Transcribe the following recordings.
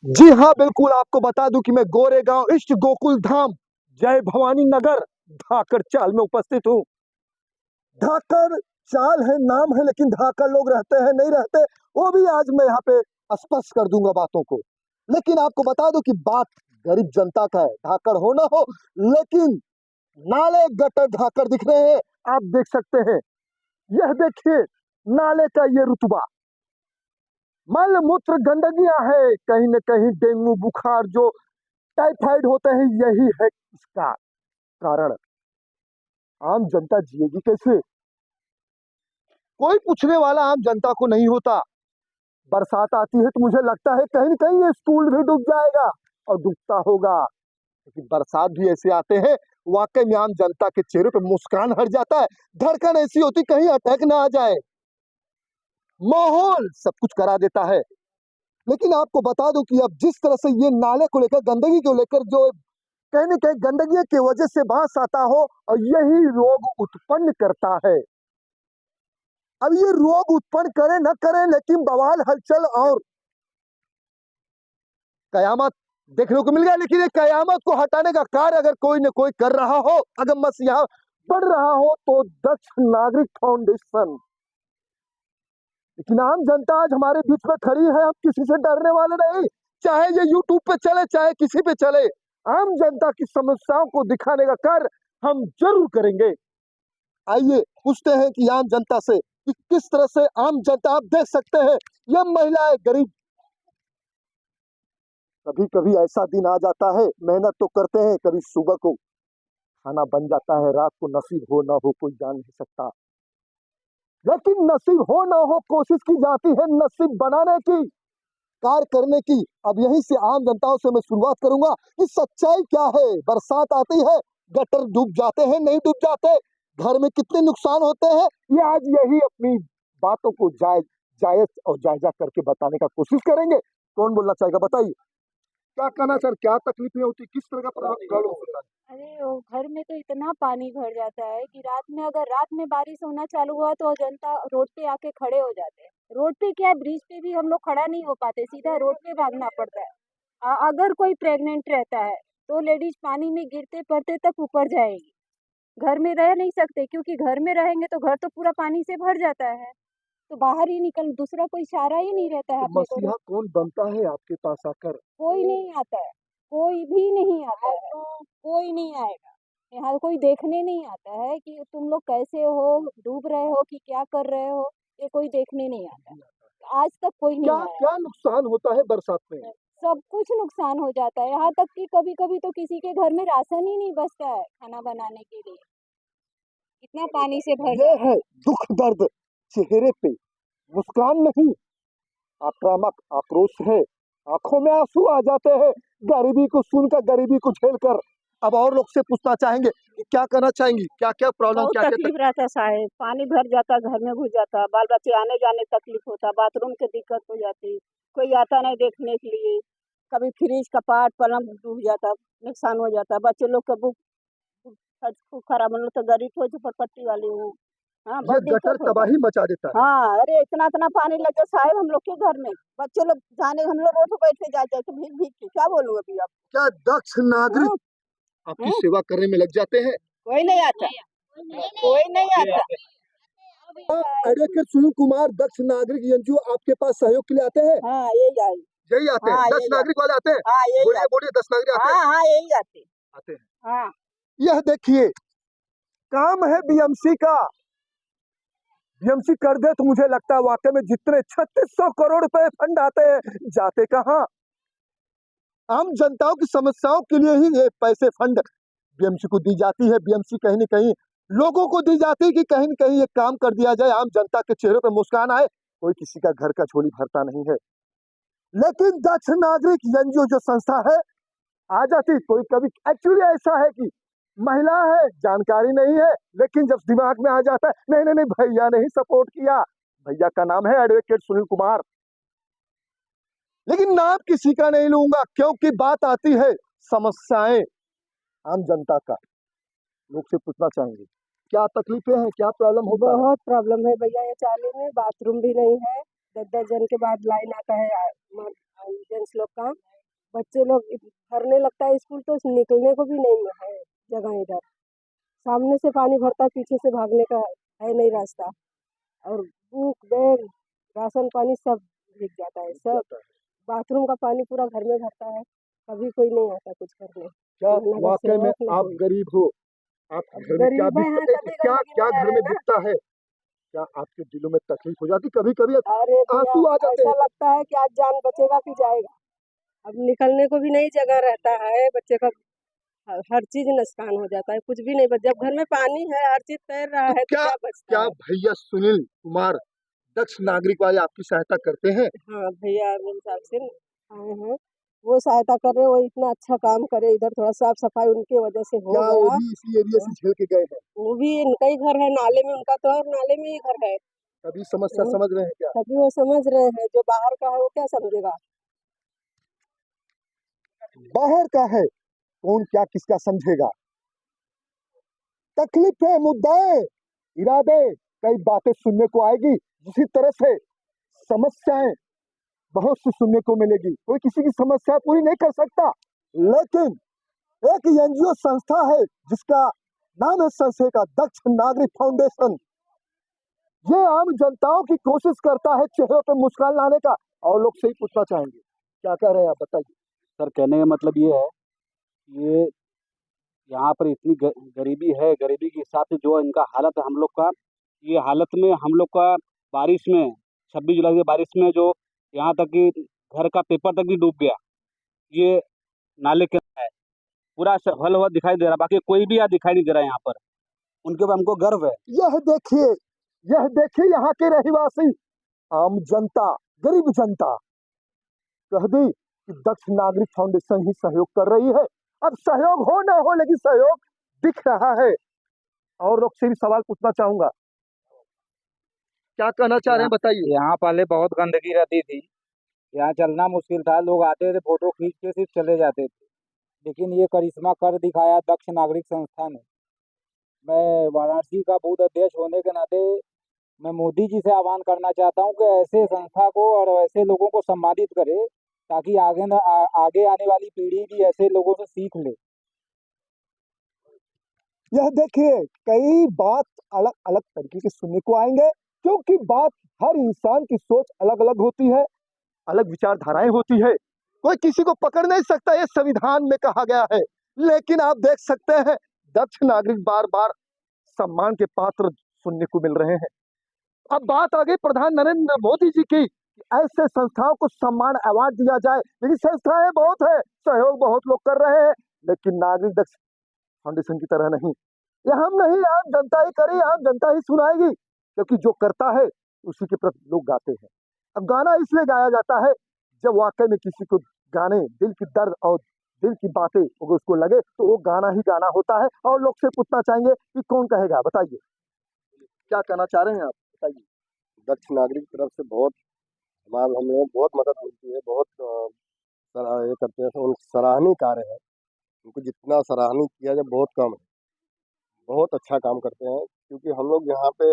जी हाँ, बिल्कुल आपको बता दूं कि मैं गोरेगांव इष्ट गोकुल धाम जय भवानी नगर धाकड़ चाल में उपस्थित हूँ। धाकड़ चाल है, नाम है, लेकिन धाकड़ लोग रहते हैं नहीं रहते, वो भी आज मैं यहाँ पे स्पष्ट कर दूंगा बातों को। लेकिन आपको बता दूं कि बात गरीब जनता का है, धाकड़ हो ना हो, लेकिन नाले गटर धाकड़ दिख रहे हैं, आप देख सकते हैं। यह देखिए नाले का ये रुतबा, मल मूत्र गंदगियां है, कहीं न कहीं डेंगू बुखार जो टाइफाइड होते हैं, यही है इसका कारण। आम जनता जिएगी कैसे? कोई पूछने वाला आम जनता को नहीं होता। बरसात आती है तो मुझे लगता है कहीं न कहीं ये स्कूल भी डूब जाएगा और डूबता होगा। लेकिन बरसात भी ऐसे आते हैं, वाकई में आम जनता के चेहरे पे मुस्कान हट जाता है। धड़कन ऐसी होती कहीं अटैक ना आ जाए। माहौल सब कुछ करा देता है। लेकिन आपको बता दूं कि अब जिस तरह से ये नाले को लेकर, गंदगी को लेकर जो कहीं न कहीं गंदगी की वजह से बांस आता हो और यही रोग उत्पन्न करता है। अब ये रोग उत्पन्न करे न करे, लेकिन बवाल हलचल और कयामत देखने को मिल गया। लेकिन ये कयामत को हटाने का कार्य अगर कोई न कोई कर रहा हो, अगर मसीहा बढ़ रहा हो, तो दक्ष नागरिक फाउंडेशन। लेकिन आम जनता आज हमारे बीच में खड़ी है, हम किसी से डरने वाले नहीं। चाहे ये यूट्यूब पे चले, चाहे किसी पे चले, आम जनता की समस्याओं को दिखाने का कार्य हम जरूर करेंगे। आइए पूछते हैं कि आम जनता से कि किस तरह से आम जनता, आप देख सकते हैं ये महिलाएं गरीब, कभी कभी ऐसा दिन आ जाता है, मेहनत तो करते हैं, कभी सुबह को खाना बन जाता है, रात को नसीब हो ना हो कोई जान नहीं सकता। लेकिन नसीब हो ना हो कोशिश की जाती है नसीब बनाने की, कार्य करने की। अब यहीं से आम जनताओं से मैं शुरुआत करूंगा कि सच्चाई क्या है। बरसात आती है, गटर डूब जाते हैं नहीं डूब जाते, घर में कितने नुकसान होते हैं, ये आज यही अपनी बातों को जायज और जायजा करके बताने का कोशिश करेंगे। कौन बोलना चाहेगा, बताइए क्या कहना सर, क्या तकलीफें होती, किस तरह का प्रॉब्लम होता है? अरे वो घर में तो इतना पानी भर जाता है कि रात में बारिश होना चालू हुआ तो जनता रोड पे आके खड़े हो जाते हैं। रोड पे क्या, ब्रिज पे भी हम लोग खड़ा नहीं हो पाते, सीधा रोड पे भागना पड़ता है। अगर कोई प्रेग्नेंट रहता है तो लेडीज पानी में गिरते पड़ते तक ऊपर जाएगी। घर में रह नहीं सकते, क्योंकि घर में रहेंगे तो घर तो पूरा पानी से भर जाता है। तो बाहर ही निकल, दूसरा कोई चारा ही नहीं रहता है तो अपने को। मसीहा कौन बनता है आपके पास आकर? कोई नहीं आता है, कोई भी नहीं आता है, कोई नहीं आएगा। यहाँ कोई देखने नहीं आता है कि तुम लोग कैसे हो, डूब रहे हो कि क्या कर रहे हो, ये कोई देखने नहीं आता है। आज तक कोई क्या नहीं आया। क्या नुकसान होता है बरसात में? सब कुछ नुकसान हो जाता है, यहाँ तक कि कभी-कभी तो किसी के घर में राशन ही नहीं बचता है खाना बनाने के लिए, इतना पानी से भर ये जाता है है। दुख दर्द, चेहरे पे मुस्कान नहीं, आक्रामक आक्रोश है, आंखों में आंसू आ जाते हैं गरीबी को सुनकर, गरीबी को झेलकर। अब और लोग से पूछना चाहेंगे कि क्या करना चाहेंगी, क्या क्या प्रॉब्लम, बहुत क्या क्या तकलीफ रहता है साहेब, पानी भर जाता, घर में घुस जाता, बाल बच्चे आने जाने तकलीफ होता, बाथरूम की दिक्कत हो जाती, कोई आता नहीं देखने के लिए। कभी फ्रिज का पार्ट पलंग डूब जाता, नुकसान हो जाता, बच्चे लोग का बुक खूब खराब, हम लोग तो गरीब हो, झोपड़पट्टी वाली हूँ। हाँ, ये बहुत गटर दिक्कत होता तबाही है। मचा देता है? हाँ, अरे इतना इतना पानी लग गया साहेब हम लोग के घर में, बच्चे लोग जाने, हम लोग रोड पे बैठ के जाते तो भीग भीग के, क्या बोलूँ अभी आप। क्या दक्ष नागरिक हाँ, आपकी हाँ, सेवा करने में लग जाते हैं? कोई नहीं आता, कोई नहीं आता। एडवोकेट सुनील कुमार दक्ष नागरिक एनजीओ आपके पास सहयोग के लिए आते हैं? हाँ, यही आई। यही आते हैं हाँ, दस यही नागरिक आते। वाले आते हैं? हाँ, यही बोलिए आते। बोलिए, 10 नागरिक आते हैं? हाँ, हाँ, यही आते। आते हैं। हाँ। यह देखिए काम है बीएमसी का। बीएमसी कर दे तो मुझे लगता है वाकई में जितने 3600 करोड़ रुपए फंड आते हैं, जाते कहाँ? आम जनताओं की समस्याओं के लिए ही ये पैसे फंड बीएमसी को दी जाती है। बीएमसी कहीं न कहीं लोगों को दी जाती है कि कहीं न कहीं ये काम कर दिया जाए, आम जनता के चेहरों पे मुस्कान आए। कोई किसी का घर का झोली भरता नहीं है। लेकिन दक्ष नागरिक एनजीओ जो संस्था है, आ जाती कोई कभी, एक्चुअली ऐसा है कि महिला है, जानकारी नहीं है, लेकिन जब दिमाग में आ जाता है, नहीं नहीं नहीं भैया ने ही सपोर्ट किया। भैया का नाम है एडवोकेट सुनील कुमार। लेकिन नाम किसी का नहीं लूंगा, क्योंकि बात आती है समस्याएं आम जनता का। लोग से पूछना चाहेंगे क्या तकलीफें हैं, क्या प्रॉब्लम होता है? बहुत प्रॉब्लम है भैया, ये चाली में बाथरूम भी नहीं है, 10-10 जन के बाद लाइन आता है जेंट्स लोग का। बच्चे लोग भरने लगता है स्कूल तो निकलने को भी नहीं है जगह इधर। सामने से पानी भरता है, पीछे से भागने का है नहीं रास्ता। और बुक बैग राशन पानी सब भीग जाता है सब। जाता है। बाथरूम का पानी पूरा घर में भरता है, कभी कोई नहीं आता कुछ करने। क्या ना नगर वाकई में सेवक ना आप कोई। गरीब हो? आपके घर में क्या गरीब हैं बीतता तभी क्या गंदगी में क्या रह घर रहे में हैं ना। बीतता है? क्या आपके दिलों में तकलीफ हो जाती? कभी कभी अरे भैया, आंसू आ जाते ऐसा हैं। लगता है कि आज जान बचेगा कि जाएगा। अब निकलने को भी नहीं जगह रहता है, बच्चे का हर चीज नुकसान हो जाता है, कुछ भी नहीं बच। जब घर में पानी है, हर चीज तैर रहा तो है, तो क्या क्या बचता क्या है? भैया सुनील कुमार दक्ष नागरिक वाले आपकी सहायता करते हैं? हाँ भैया, मेरे हिसाब से आए हैं, वो सहायता कर रहे हैं, वो इतना अच्छा काम करे, इधर थोड़ा साफ सफाई उनके वजह से हो क्या वो गया। भी इसी एरिया से हाँ, झेल के गए हैं? वो भी इनका ही घर है, नाले में उनका तो, और नाले में ही घर है। कभी समस्या हाँ, समझ रहे हैं क्या? तभी वो समझ रहे हैं, जो बाहर का है वो क्या समझेगा। बाहर का है कौन क्या किसका समझेगा? तकलीफें, मुद्दे, इरादे, कई बातें सुनने को आएगी। जिसी तरह से समस्याएं बहुत सी सुनने को मिलेगी, कोई किसी की समस्या पूरी नहीं कर सकता। लेकिन एक एनजीओ संस्था है जिसका नाम है संस्था दक्ष नागरिक फाउंडेशन। ये आम जनताओं की कोशिश करता है चेहरों पे मुस्कान लाने का। और लोग से ही पूछना चाहेंगे, क्या कह रहे हैं आप, बताइए। सर, कहने का मतलब ये है कि ये यहाँ पर इतनी गरीबी है, गरीबी के हिसाब से जो इनका हालत है हम लोग का, ये हालत में हम लोग का बारिश में 26 जुलाई की बारिश में जो यहाँ तक कि घर का पेपर तक भी डूब गया। ये नाले के है पूरा हल हुआ दिखाई दे रहा, बाकी कोई भी यहाँ दिखाई नहीं दे रहा है यहाँ पर। उनके ऊपर हमको गर्व है। यह देखिए, यह देखिए यहाँ के रहवासी, आम जनता, गरीब जनता कह दी कि दक्ष नागरिक फाउंडेशन ही सहयोग कर रही है। अब सहयोग हो ना हो, लेकिन सहयोग दिख रहा है। और लोग से भी सवाल पूछना चाहूंगा, क्या कहना चाह रहे हैं, बताइए। यहाँ पहले बहुत गंदगी रहती थी, यहाँ चलना मुश्किल था, लोग आते थे फोटो खींच के सिर्फ चले जाते थे। लेकिन ये करिश्मा कर दिखाया दक्ष नागरिक संस्था ने। मैं वाराणसी का बूथ अध्यक्ष होने के नाते मैं मोदी जी से आह्वान करना चाहता हूँ कि ऐसे संस्था को और ऐसे लोगों को सम्मानित करे, ताकि आगे आने वाली पीढ़ी भी ऐसे लोगों से सीख ले। यह देखिए, कई बात अलग अलग तरीके के सुनने को आएंगे, क्योंकि बात हर इंसान की सोच अलग अलग होती है, अलग विचारधाराएं होती है। कोई किसी को पकड़ नहीं सकता, ये संविधान में कहा गया है। लेकिन आप देख सकते हैं दक्ष नागरिक बार बार सम्मान के पात्र सुनने को मिल रहे हैं। अब बात आ गई प्रधान नरेंद्र मोदी जी की, ऐसे संस्थाओं को सम्मान अवार्ड दिया जाए। लेकिन संस्थाएं बहुत है, सहयोग बहुत लोग कर रहे हैं, लेकिन नागरिक दक्ष फाउंडेशन की तरह नहीं। ये हम नहीं, आम जनता ही करे, आम जनता ही सुनाएगी, क्योंकि जो करता है उसी के प्रति लोग गाते हैं। अब गाना इसलिए गाया जाता है जब वाकई में किसी को गाने, दिल की दर्द और दिल की बातें अगर उसको लगे तो वो गाना ही गाना होता है। और लोग से पूछना चाहेंगे कि कौन कहेगा, बताइए क्या कहना चाह रहे हैं आप, बताइए। दक्ष नागरिक की तरफ से बहुत हमें बहुत मदद मिलती है, बहुत ये करते हैं, उन सराहनीय कार्य है। उनको जितना सराहनीय किया जाए बहुत कम है, बहुत अच्छा काम करते हैं। क्योंकि हम लोग यहाँ पे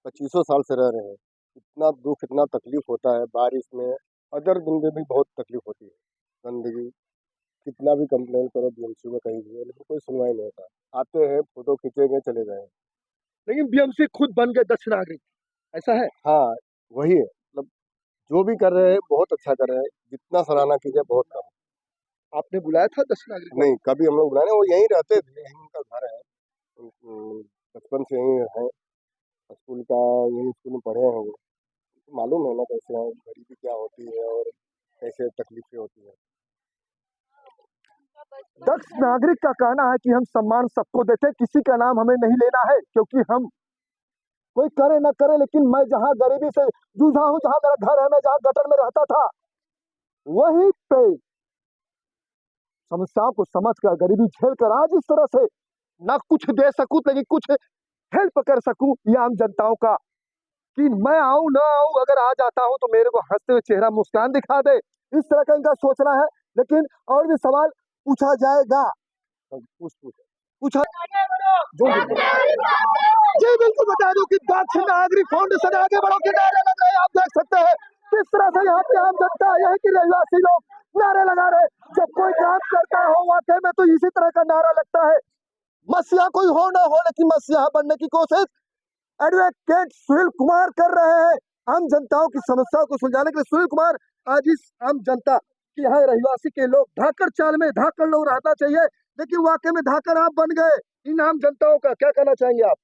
2500 साल से रह रहे हैं, इतना दुख इतना तकलीफ होता है बारिश में, अदर दिन में भी बहुत तकलीफ होती है, गंदगी, कितना भी कंप्लेन करो बीएमसी में कहीं भी, लेकिन कोई सुनवाई नहीं होता। आते हैं फोटो खींचेंगे चले गए। लेकिन बीएमसी खुद बन गए दक्ष नागरिक, ऐसा है? हाँ, वही है, मतलब जो भी कर रहे हैं बहुत अच्छा कर रहे हैं, जितना सराहना की जाए बहुत कम। आपने बुलाया था दक्ष नागरिक को? नहीं, कभी हम लोग बुलाए नहीं, वो यहीं रहते थे, यहीं उनका घर है, बचपन से यहीं है, स्कूल का यहीं स्कूल में पढ़े हैं वो, मालूम है ना कैसे है गरीबी क्या होती है और कैसे तकलीफें होती है। दक्ष नागरिक का कहना है कि हम सम्मान सबको देते, किसी का नाम हमें नहीं लेना है, क्योंकि हम कोई करे ना करे, लेकिन मैं जहां गरीबी से जूझा हूं, जहां मेरा घर है, मैं जहां गटर में रहता था, वहीं पे समस्याओं को समझकर, गरीबी झेल कर आज इस तरह से ना कुछ दे सकूं, लेकिन कुछ हेल्प कर सकूं ये आम जनताओं का, कि मैं आऊं ना आऊं, अगर आ जाता हूं तो मेरे को हंसते हुए चेहरा मुस्कान दिखा दे, इस तरह का इनका सोचना है। लेकिन और भी सवाल पूछा जाएगा, पूछा जो जी बिल्कुल, बता दूं कि दक्ष नागरिक फाउंडेशन आगे बढ़ो के नारे लग रहे हैं। आप देख सकते हैं किस तरह से यहाँ की आम जनता, यहाँ की रहवासी लोग नारे लगा रहे। जब कोई काम करता हो वाकई में तो इसी तरह का नारा लगता है। मसीहा कोई हो ना हो, लेकिन मसीहा बनने की कोशिश एडवोकेट सुनील कुमार कर रहे हैं आम जनताओं की समस्याओं को सुलझाने के लिए। सुनील कुमार, आज इस आम जनता की यहाँ रहवासी के लोग धाकड़ चाल में धाकड़ लोग रहना चाहिए, लेकिन वाकई में धाकड़ आप बन गए। इन आम जनताओं का क्या कहना चाहेंगे आप?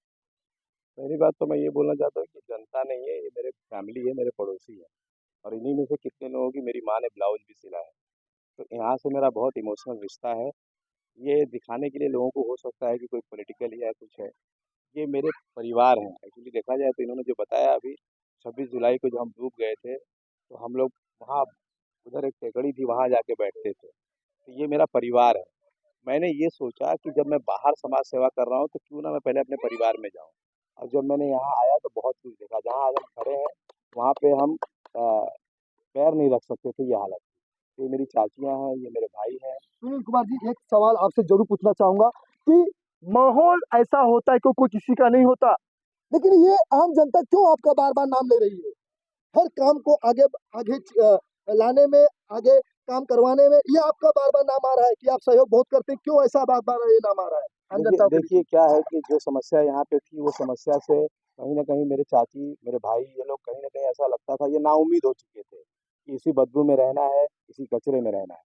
पहली बात तो मैं ये बोलना चाहता हूँ कि जनता नहीं है, ये मेरे फैमिली है, मेरे पड़ोसी है, और इन्हीं में से कितने लोगों की मेरी माँ ने ब्लाउज भी सिला है। तो यहाँ से मेरा बहुत इमोशनल रिश्ता है। ये दिखाने के लिए लोगों को हो सकता है कि कोई पॉलिटिकल या कुछ है, ये मेरे परिवार हैं। एक्चुअली देखा जाए तो इन्होंने जो बताया अभी 26 जुलाई को जो हम डूब गए थे, तो हम लोग वहाँ, उधर एक टेकड़ी थी, वहाँ जाके बैठते थे। तो ये मेरा परिवार है। मैंने ये सोचा कि जब मैं बाहर समाज सेवा कर रहा हूँ तो क्यों ना मैं पहले अपने परिवार में जाऊँ। और जब मैंने यहाँ आया तो बहुत कुछ देखा। जहाँ आज हम खड़े हैं वहाँ पे हम पैर नहीं रख सकते थे, ये हालत थी। ये मेरी चाचियाँ हैं, ये मेरे भाई हैं। सुनील कुमार जी, एक सवाल आपसे जरूर पूछना चाहूंगा कि माहौल ऐसा होता है कि कोई किसी का नहीं होता, लेकिन ये आम जनता क्यों आपका बार बार नाम ले रही है? हर काम को आगे आगे लाने में, आगे काम करवाने में ये आपका बार बार नाम आ रहा है कि आप सहयोग बहुत करते हैं। क्यों ऐसा बार बार ये नाम आ रहा है आम जनता के लिए? देखिए क्या है कि जो समस्या यहाँ पे थी, वो समस्या से कहीं ना कहीं मेरे चाची, मेरे भाई, ये लोग कहीं ना कहीं ऐसा लगता था, ये नाउम्मीद हो चुके थे कि इसी बदबू में रहना है, इसी कचरे में रहना है।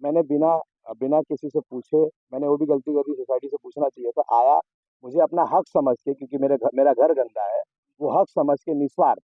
मैंने बिना बिना किसी से पूछे, मैंने वो भी गलती कर दी, सोसाइटी से पूछना चाहिए था, आया मुझे अपना हक समझ के, क्योंकि मेरा घर गंदा है, वो हक समझ के निस्वार्थ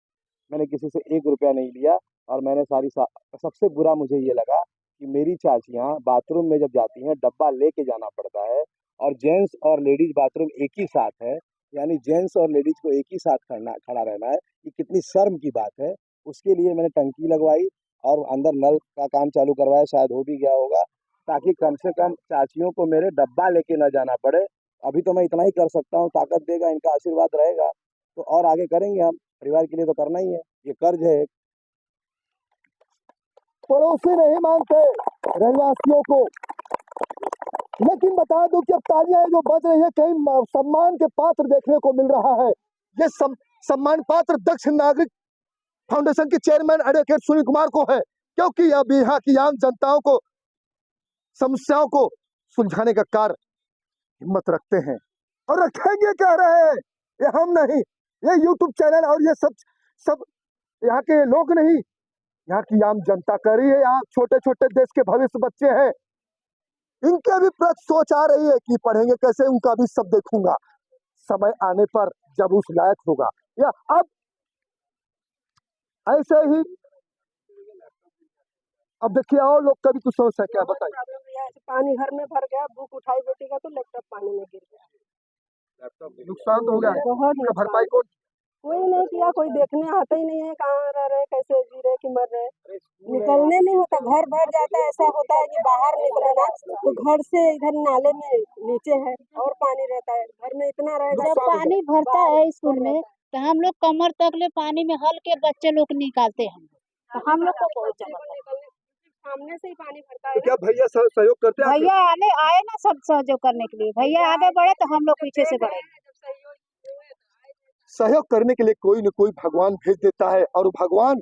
मैंने किसी से 1 रुपया नहीं लिया। और मैंने सबसे बुरा मुझे ये लगा कि मेरी चाचियाँ बाथरूम में जब जाती हैं डब्बा लेके जाना पड़ता है, और जेंट्स और लेडीज बाथरूम एक ही साथ है, यानी जेंट्स और लेडीज को एक ही साथ खड़ा रहना है, ये कितनी शर्म की बात है। उसके लिए मैंने टंकी लगवाई और अंदर नल का काम चालू करवाया, शायद हो भी गया होगा, ताकि कम से कम चाचियों को मेरे डब्बा लेके न जाना पड़े। अभी तो मैं इतना ही कर सकता हूँ, ताकत देगा इनका आशीर्वाद रहेगा तो और आगे करेंगे हम। परिवार के लिए तो करना ही है, ये कर्ज है। पड़ोसी नहीं मानते रहवासियों को, लेकिन बता दूं कि अब तालियां जो बज रही है, कहीं सम्मान के पात्र देखने को मिल रहा है। ये सम्मान पात्र दक्ष नागरिक फाउंडेशन के चेयरमैन एडवोकेट सुनील कुमार को है, क्योंकि अब यहाँ की आम जनताओं को समस्याओं को सुलझाने का कार्य हिम्मत रखते हैं और रखेंगे, कह रहे हैं। ये हम नहीं, ये यूट्यूब चैनल और ये सब यहाँ के लोग नहीं, यहाँ की आम जनता कर रही है। यहाँ छोटे छोटे देश के भविष्य बच्चे हैं, इनके भी प्रति सोच आ रही है कि पढ़ेंगे कैसे, उनका भी सब देखूंगा समय आने पर जब उस लायक होगा। या अब ऐसे ही अब देखिए और लोग का भी कुछ समस्या क्या बताइए। पानी घर में भर गया, बुक उठाई बेटी का तो लैपटॉप पानी में गिर गया। नुकसान तो हो गया है, बहुत इसका भरपाई कौन? कोई नहीं किया, कोई देखने आता ही नहीं है कहाँ रह रहे, कैसे जी रहे कि मर रहे। निकलने नहीं होता, घर भर जाता है। ऐसा होता है कि बाहर निकले ना तो घर से इधर नाले में नीचे है और पानी रहता है, घर में इतना रहेगा। जब पानी भरता है स्कूल में तो हम लोग कमर तक ले पानी में हल के बच्चे लोग निकालते हैं, तो हम लोग को बहुत सामने से ही पानी भरता तो है। क्या भैया सहयोग करते हैं? भैया आए ना सब सहयोग करने के लिए, भैया आगे बढ़े तो हम लोग पीछे से बढ़े। सहयोग करने के लिए कोई न कोई भगवान भेज देता है, और भगवान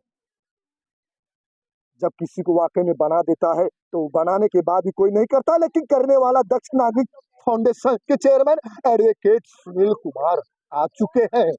जब किसी को वाकई में बना देता है तो बनाने के बाद भी कोई नहीं करता, लेकिन करने वाला दक्ष नागरिक फाउंडेशन के चेयरमैन एडवोकेट सुनील कुमार आ चुके हैं।